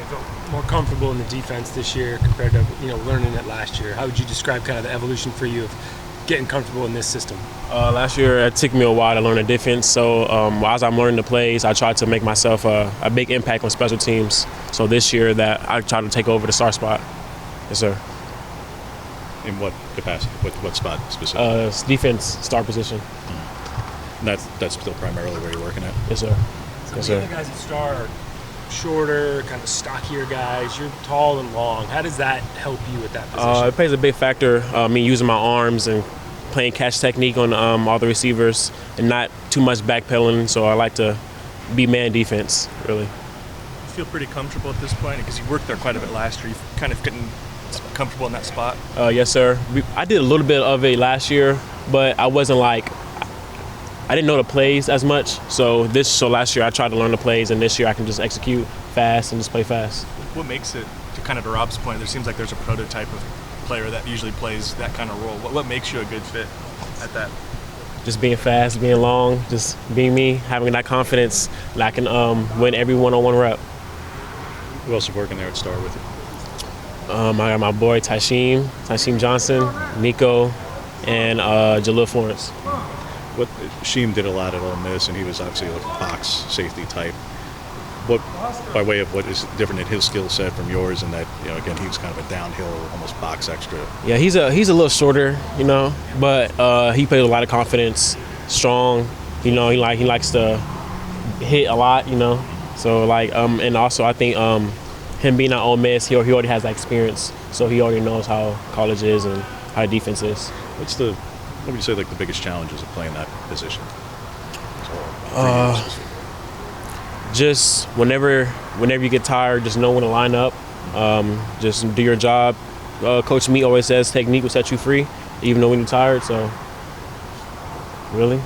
felt more comfortable in the defense this year compared to learning it last year. How would you describe kind of the evolution for you of getting comfortable in this system? Last year, it took me a while to learn the defense. So as I'm learning the plays, I tried to make myself a big impact on special teams. So this year, that I tried to take over the star spot. Yes, sir. In what capacity? What spot specifically? Defense, star position. That's still primarily where you're working at? Yes, sir. So Yes, the sir. other guys at Star are shorter, kind of stockier guys. You're tall and long. How does that help you with that position? It plays a big factor, me using my arms and playing catch technique on all the receivers and not too much backpedaling. So I like to be man defense, really. You feel pretty comfortable at this point because you worked there quite a bit last year. You've kind of getting comfortable in that spot. Yes, sir. I did a little bit of it last year, but I wasn't I didn't know the plays as much. So last year I tried to learn the plays, and this year I can just execute fast and just play fast. What makes it, to Rob's point, there seems like there's a prototype of player that usually plays that kind of role. What makes you a good fit at that? Just being fast, being long, just being me, having that confidence that I can win every one-on-one rep. Who else is working there at Star with you? I got my boy Tysheem Johnson, Nico, and Jalil Florence. Sheem did a lot at Ole Miss, and he was obviously a box safety type. By way of what is different in his skill set from yours, and that again he was kind of a downhill, almost box extra. Yeah, he's a little shorter, but he plays with a lot of confidence, strong. He likes to hit a lot, So and also I think him being at Ole Miss, he already has that experience, so he already knows how college is and how defense is. What would you say the biggest challenges of playing that position? Just whenever you get tired, just know when to line up. Just do your job. Coach Meat always says technique will set you free, even though when you're tired. So really,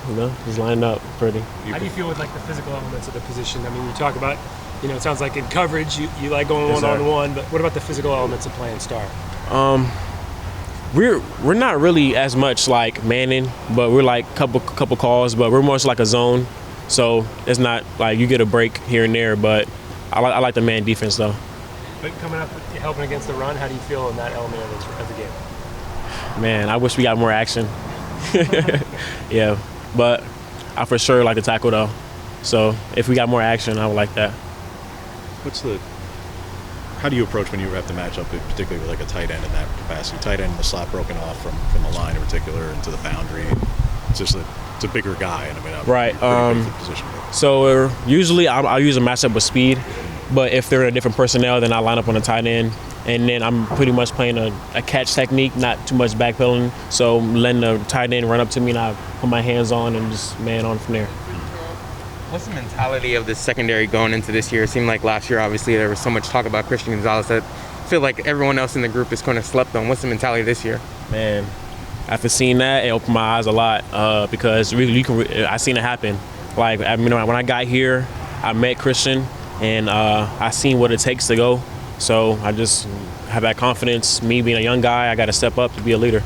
just line up pretty. How do you feel with the physical elements of the position? I mean, you talk about, it sounds like in coverage you like going one-on-one, but what about the physical elements of playing Star? We're not really as much like manning, but we're couple calls, but we're more like a zone. So it's not like you get a break here and there, but I like the man defense though. But coming up, helping against the run, how do you feel in that element of the game? Man, I wish we got more action. Yeah, but I for sure like to tackle though. So if we got more action, I would like that. How do you approach when you have to match up, particularly with a tight end in that capacity? Tight end in the slot broken off from the line in particular into the boundary. It's just it's a bigger guy, and right. Position. So usually I use a matchup with speed, but if they're in a different personnel, then I line up on the tight end, and then I'm pretty much playing a catch technique, not too much backpedaling. So letting the tight end run up to me, and I put my hands on and just man on from there. What's the mentality of the secondary going into this year? It seemed like last year, obviously, there was so much talk about Christian Gonzalez that I feel like everyone else in the group is kind of slept on. What's the mentality this year? Man, after seeing that, it opened my eyes a lot because really, I seen it happen. When I got here, I met Christian, and I seen what it takes to go. So I just have that confidence. Me being a young guy, I got to step up to be a leader.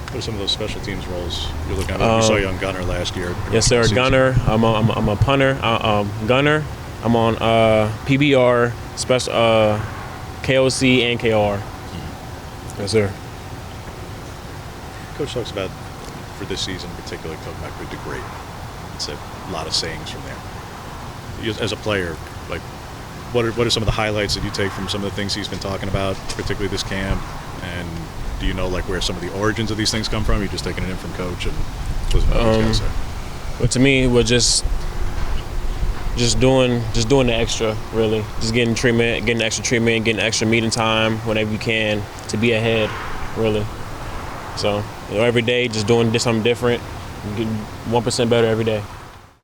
What are some of those special teams roles you're looking at? We saw you on gunner last year. Yes, sir. Gunner. I'm a punter. Gunner. I'm on PBR, special KOC and KR. Yes, sir. Coach talks about for this season in particular, coming back good to great. It's a lot of sayings from there. As a player, what are some of the highlights that you take from some of the things he's been talking about, particularly this camp? And do you know where some of the origins of these things come from? You're just taking it in from coach and listening to what he's got to say. But to me, we're just doing the extra, really. Just getting extra treatment, getting extra meeting time whenever you can to be ahead, really. So every day, just doing something different, getting 1% better every day.